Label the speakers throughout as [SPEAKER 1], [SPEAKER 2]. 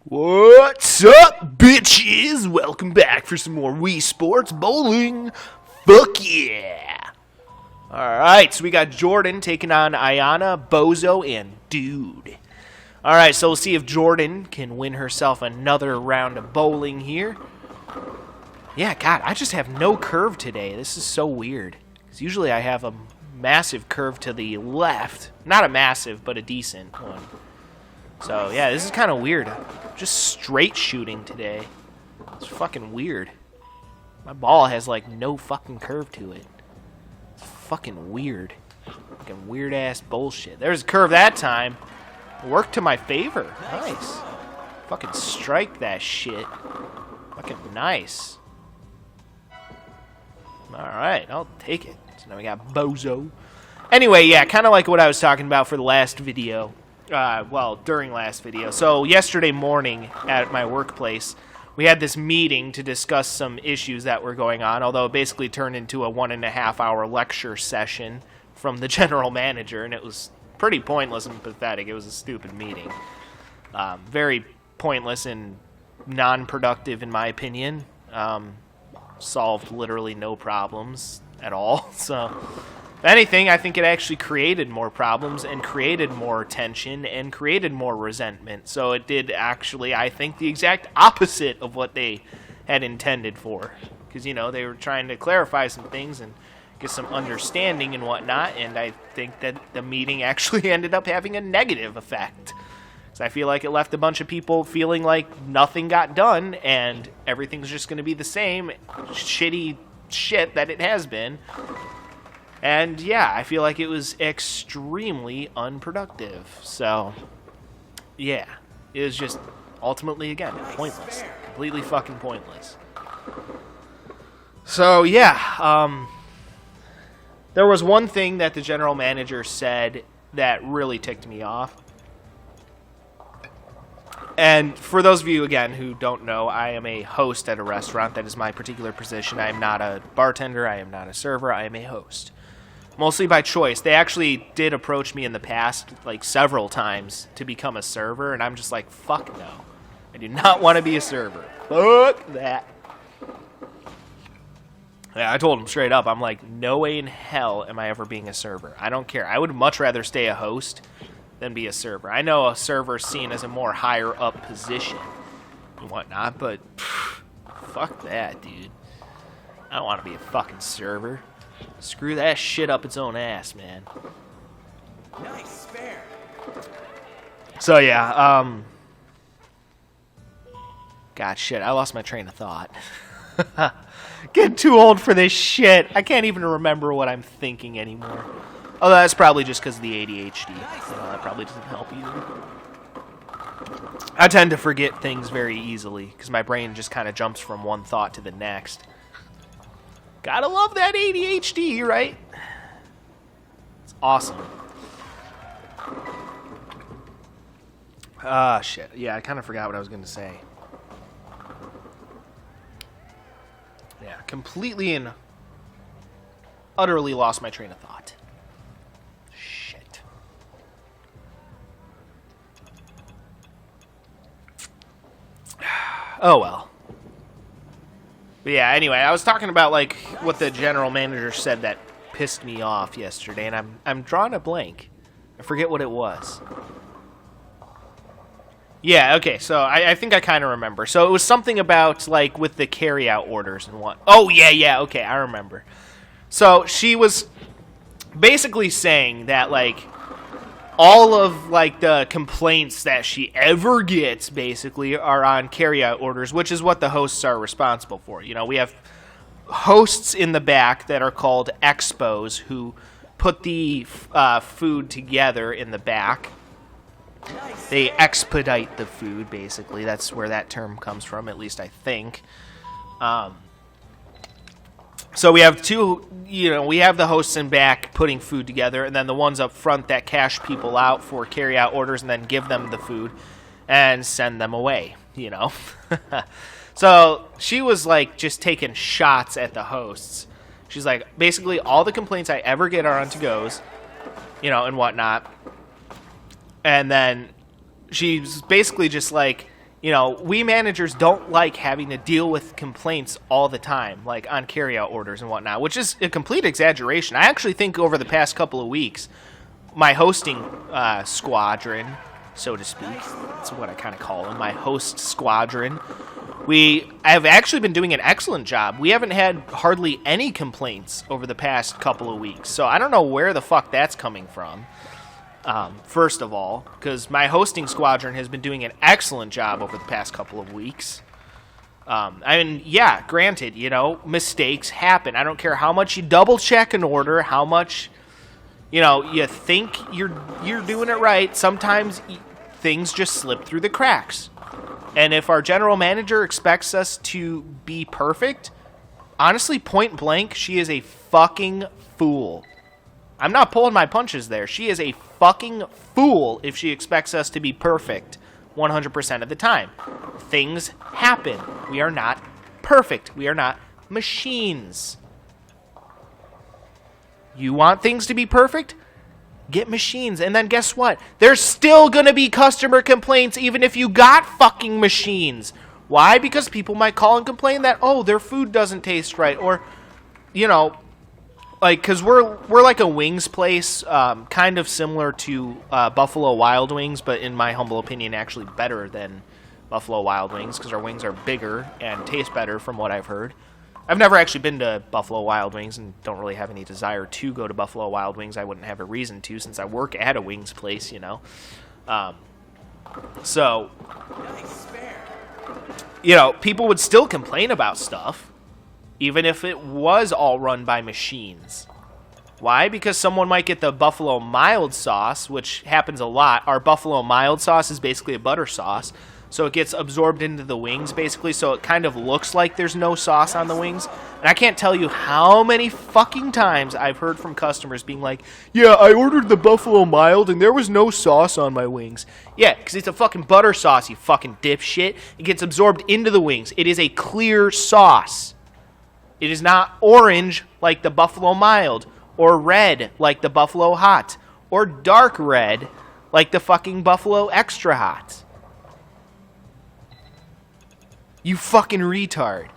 [SPEAKER 1] What's up, bitches? Welcome back for some more Wii Sports Bowling. Fuck yeah! Alright, so we got Jordan taking on Ayana, Bozo, and Dude. Alright, so we'll see if Jordan can win herself another round of bowling here. Yeah, God, I just have no curve today. This is so weird. Because usually I have a massive curve to the left. Not a massive, but a decent one. So, yeah, this is kind of weird. Just straight shooting today. It's fucking weird. My ball has, like, no fucking curve to it. It's fucking weird. Fucking weird-ass bullshit. There's a curve that time. Worked to my favor. Nice. Fucking strike that shit. Fucking nice. Alright, I'll take it. So now we got Bozo. Anyway, yeah, kind of like what I was talking about for the last video. Well, during last video. So yesterday morning at my workplace, we had this meeting to discuss some issues that were going on, although it basically turned into a 1.5-hour lecture session from the general manager, and it was pretty pointless and pathetic. It was a stupid meeting. Very pointless and non-productive in my opinion. Solved literally no problems at all, so... If anything, I think it actually created more problems and created more tension and created more resentment. So it did actually, I think, the exact opposite of what they had intended for. Because, you know, they were trying to clarify some things and get some understanding and whatnot. And I think that the meeting actually ended up having a negative effect. Because I feel like it left a bunch of people feeling like nothing got done and everything's just going to be the same shitty shit that it has been. And, yeah, I feel like it was extremely unproductive. So, yeah, it was just, ultimately, again, pointless. Completely fucking pointless. So, yeah, there was one thing that the general manager said that really ticked me off. And for those of you, again, who don't know, I am a host at a restaurant. That is my particular position. I am not a bartender. I am not a server. I am a host. Mostly by choice. They actually did approach me in the past, like, several times to become a server, and I'm just like, fuck no. I do not want to be a server. Fuck that. Yeah, I told them straight up, I'm like, no way in hell am I ever being a server. I don't care. I would much rather stay a host than be a server. I know a server is seen as a more higher up position and whatnot, but fuck that, dude. I don't want to be a fucking server. Screw that shit up its own ass, man. Nice spare. So yeah, God, shit, I lost my train of thought. Getting too old for this shit. I can't even remember what I'm thinking anymore. Oh, that's probably just because of the ADHD. That probably doesn't help either. I tend to forget things very easily because my brain just kind of jumps from one thought to the next. Gotta love that ADHD, right? It's awesome. Ah, shit. Yeah, I kind of forgot what I was going to say. Yeah, completely and utterly lost my train of thought. Shit. Oh, well. But yeah, anyway, I was talking about, like, what the general manager said that pissed me off yesterday, and I'm drawing a blank. I forget what it was. Yeah, okay, so I think I kind of remember. So it was something about, like, with the carry-out orders and what. Oh, yeah, okay, I remember. So she was basically saying that, like, all of, like, the complaints that she ever gets, basically, are on carry-out orders, which is what the hosts are responsible for. You know, we have hosts in the back that are called expos who put the food together in the back. They expedite the food, basically. That's where that term comes from, at least I think. So we have we have the hosts in back putting food together, and then the ones up front that cash people out for carry-out orders and then give them the food and send them away, you know. So she was, like, just taking shots at the hosts. She's like, basically, all the complaints I ever get are on to-goes, you know, and whatnot. And then she's basically just like, You know, we managers don't like having to deal with complaints all the time, like on carryout orders and whatnot, which is a complete exaggeration. I actually think over the past couple of weeks, my hosting squadron, so to speak, that's what I kind of call them, my host squadron, we have actually been doing an excellent job. We haven't had hardly any complaints over the past couple of weeks, so I don't know where the fuck that's coming from. First of all, because my hosting squadron has been doing an excellent job over the past couple of weeks. I mean, yeah, granted, you know, mistakes happen. I don't care how much you double check an order, how much, you know, you think you're doing it right. Sometimes things just slip through the cracks. And if our general manager expects us to be perfect, honestly, point blank, she is a fucking fool. I'm not pulling my punches there. She is a fucking fool if she expects us to be perfect 100% of the time. Things happen. We are not perfect. We are not machines. You want things to be perfect? Get machines. And then guess what? There's still going to be customer complaints even if you got fucking machines. Why? Because people might call and complain that, oh, their food doesn't taste right. Or, you know, like, because we're like a wings place, kind of similar to Buffalo Wild Wings, but in my humble opinion, actually better than Buffalo Wild Wings, because our wings are bigger and taste better from what I've heard. I've never actually been to Buffalo Wild Wings and don't really have any desire to go to Buffalo Wild Wings. I wouldn't have a reason to since I work at a wings place, you know. So, you know, people would still complain about stuff, even if it was all run by machines. Why? Because someone might get the Buffalo Mild Sauce, which happens a lot. Our Buffalo Mild Sauce is basically a butter sauce, so it gets absorbed into the wings, basically, so it kind of looks like there's no sauce on the wings. And I can't tell you how many fucking times I've heard from customers being like, yeah, I ordered the Buffalo Mild and there was no sauce on my wings. Yeah, because it's a fucking butter sauce, you fucking dipshit. It gets absorbed into the wings. It is a clear sauce. It is not orange like the Buffalo Mild, or red like the Buffalo Hot, or dark red like the fucking Buffalo Extra Hot. You fucking retard.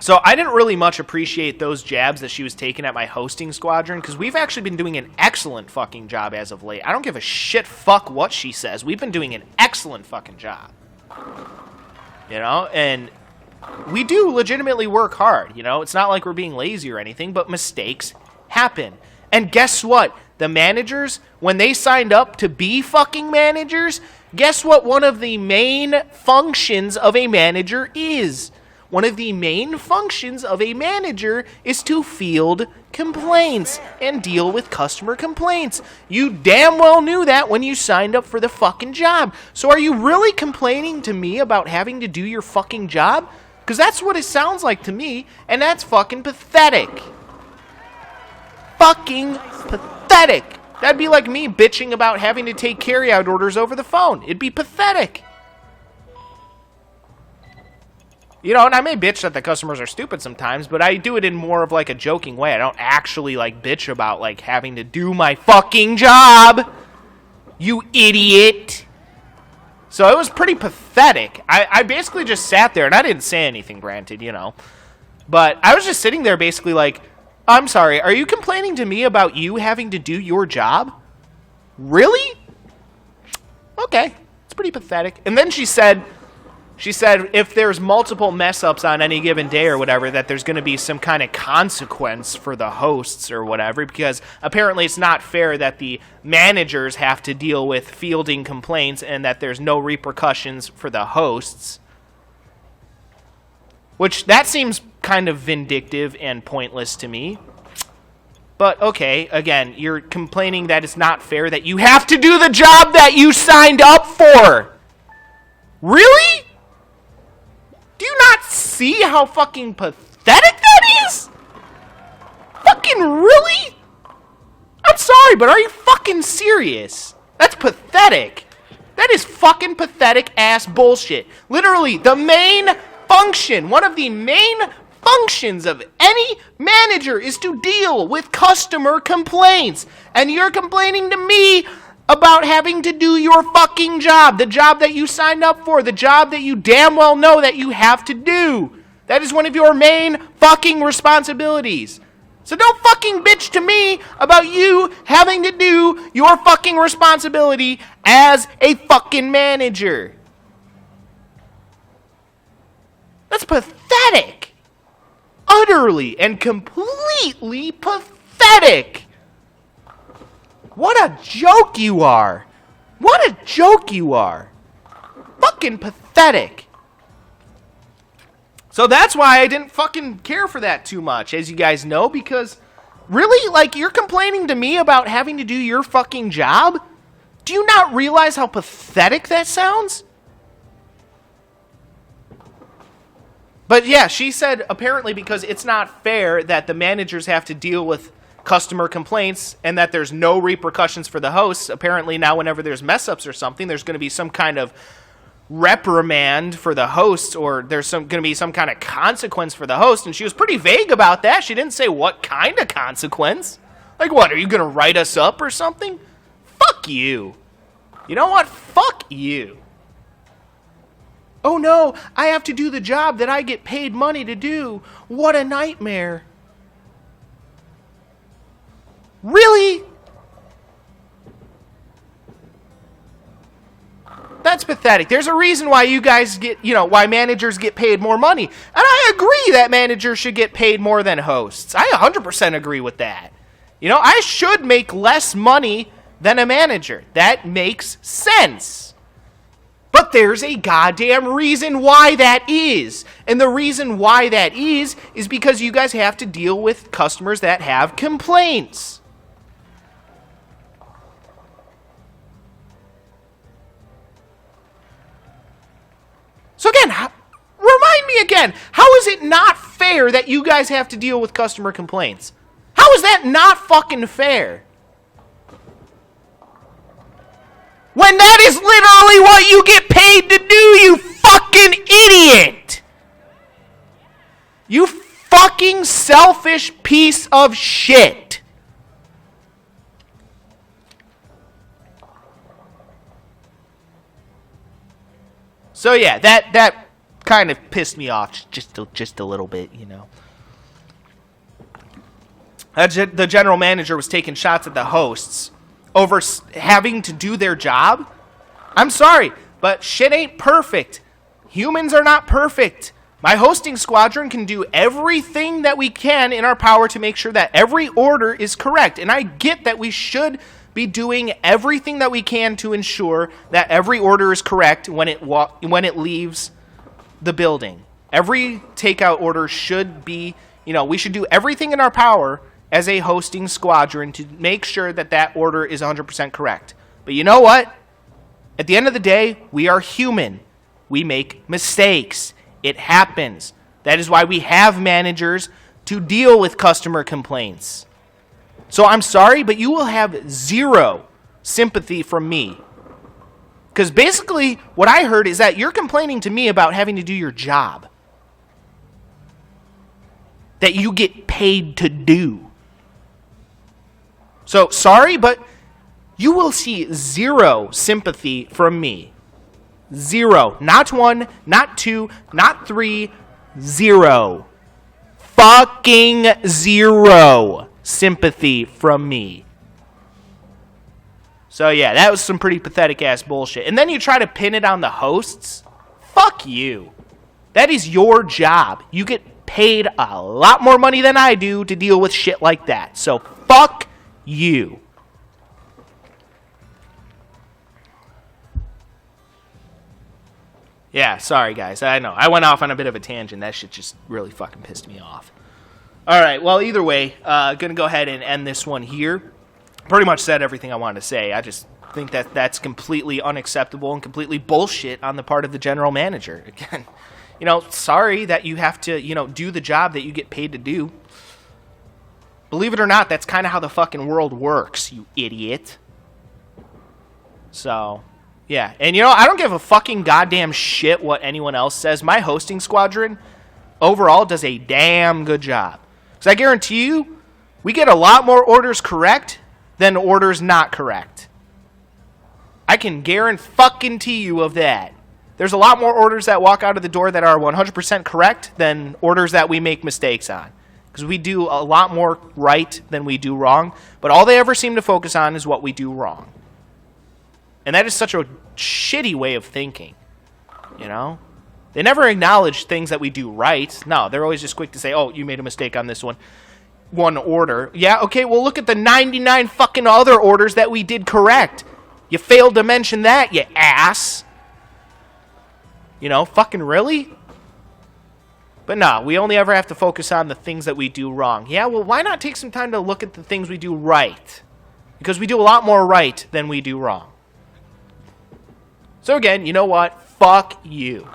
[SPEAKER 1] So I didn't really much appreciate those jabs that she was taking at my hosting squadron, because we've actually been doing an excellent fucking job as of late. I don't give a shit fuck what she says. We've been doing an excellent fucking job. You know, and we do legitimately work hard, you know? It's not like we're being lazy or anything, but mistakes happen. And guess what? The managers, when they signed up to be fucking managers, guess what one of the main functions of a manager is? One of the main functions of a manager is to field complaints and deal with customer complaints. You damn well knew that when you signed up for the fucking job. So are you really complaining to me about having to do your fucking job? Because that's what it sounds like to me, and that's fucking pathetic. Fucking pathetic. That'd be like me bitching about having to take carryout orders over the phone. It'd be pathetic. You know, and I may bitch that the customers are stupid sometimes, but I do it in more of like a joking way. I don't actually like bitch about like having to do my fucking job. You idiot. So it was pretty pathetic. I basically just sat there, and I didn't say anything, granted, you know. But I was just sitting there basically like, I'm sorry, are you complaining to me about you having to do your job? Really? Okay, it's pretty pathetic. And then she said if there's multiple mess-ups on any given day or whatever, that there's going to be some kind of consequence for the hosts or whatever, because apparently it's not fair that the managers have to deal with fielding complaints and that there's no repercussions for the hosts. Which, that seems kind of vindictive and pointless to me. But, okay, again, you're complaining that it's not fair that you have to do the job that you signed up for. Really? Do you not see how fucking pathetic that is? Fucking really? I'm sorry, but are you fucking serious? That's pathetic. That is fucking pathetic ass bullshit. Literally, the main function, one of the main functions of any manager is to deal with customer complaints. And you're complaining to me about having to do your fucking job, the job that you signed up for, the job that you damn well know that you have to do. That is one of your main fucking responsibilities. So don't fucking bitch to me about you having to do your fucking responsibility as a fucking manager. That's pathetic. Utterly and completely pathetic. What a joke you are. What a joke you are. Fucking pathetic. So that's why I didn't fucking care for that too much, as you guys know, because really, like, you're complaining to me about having to do your fucking job? Do you not realize how pathetic that sounds? But yeah, she said apparently because it's not fair that the managers have to deal with customer complaints and that there's no repercussions for the hosts. Apparently now whenever there's mess-ups or something, there's going to be some kind of reprimand for the hosts, or there's going to be some kind of consequence for the host. And she was pretty vague about that. She didn't say what kind of consequence. Like, what, are you going to write us up or something? Fuck you. You know what? Fuck you. Oh no, I have to do the job that I get paid money to do. What a nightmare. Really? That's pathetic. There's a reason why you guys get, why managers get paid more money. And I agree that managers should get paid more than hosts. I 100% agree with that. I should make less money than a manager. That makes sense. But there's a goddamn reason why that is. And the reason why that is because you guys have to deal with customers that have complaints. So again, remind me again, how is it not fair that you guys have to deal with customer complaints? How is that not fucking fair? When that is literally what you get paid to do, you fucking idiot! You fucking selfish piece of shit. So yeah, that kind of pissed me off just a little bit, The general manager was taking shots at the hosts over having to do their job. I'm sorry, but shit ain't perfect. Humans are not perfect. My hosting squadron can do everything that we can in our power to make sure that every order is correct. And I get that we should be doing everything that we can to ensure that every order is correct when it leaves the building. Every takeout order should be, we should do everything in our power as a hosting squadron to make sure that that order is 100% correct. But you know what? At the end of the day, we are human. We make mistakes. It happens. That is why we have managers to deal with customer complaints. So I'm sorry, but you will have zero sympathy from me. Because basically, what I heard is that you're complaining to me about having to do your job that you get paid to do. So, sorry, but you will see zero sympathy from me. Zero. Not one, not two, not three. Zero. Fucking zero sympathy from me. So, yeah, that was some pretty pathetic-ass bullshit. And then you try to pin it on the hosts? Fuck you. That is your job. You get paid a lot more money than I do to deal with shit like that. So, fuck you. Yeah, sorry guys. I know. I went off on a bit of a tangent. That shit just really fucking pissed me off. Alright, well, either way, gonna go ahead and end this one here. Pretty much said everything I wanted to say. I just think that that's completely unacceptable and completely bullshit on the part of the general manager. Again, sorry that you have to, do the job that you get paid to do. Believe it or not, that's kind of how the fucking world works, you idiot. So, yeah. And, I don't give a fucking goddamn shit what anyone else says. My hosting squadron, overall, does a damn good job. Because I guarantee you, we get a lot more orders correct than orders not correct. I can guarantee you of that. There's a lot more orders that walk out of the door that are 100% correct than orders that we make mistakes on. Because we do a lot more right than we do wrong. But all they ever seem to focus on is what we do wrong. And that is such a shitty way of thinking. You know? They never acknowledge things that we do right. No, they're always just quick to say, oh, you made a mistake on this one order. Yeah, okay, well, look at the 99 fucking other orders that we did correct. You failed to mention that, you ass. You know, fucking really? But no, we only ever have to focus on the things that we do wrong. Yeah, well, why not take some time to look at the things we do right? Because we do a lot more right than we do wrong. So again, you know what? Fuck you.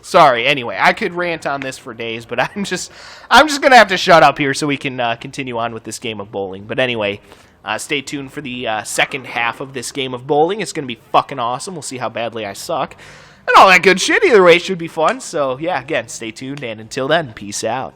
[SPEAKER 1] Sorry, anyway, I could rant on this for days, but I'm just gonna have to shut up here so we can continue on with this game of bowling. But anyway, stay tuned for the second half of this game of bowling. It's gonna be fucking awesome. We'll see how badly I suck. And all that good shit. Either way, it should be fun. So, yeah, again, stay tuned, and until then, peace out.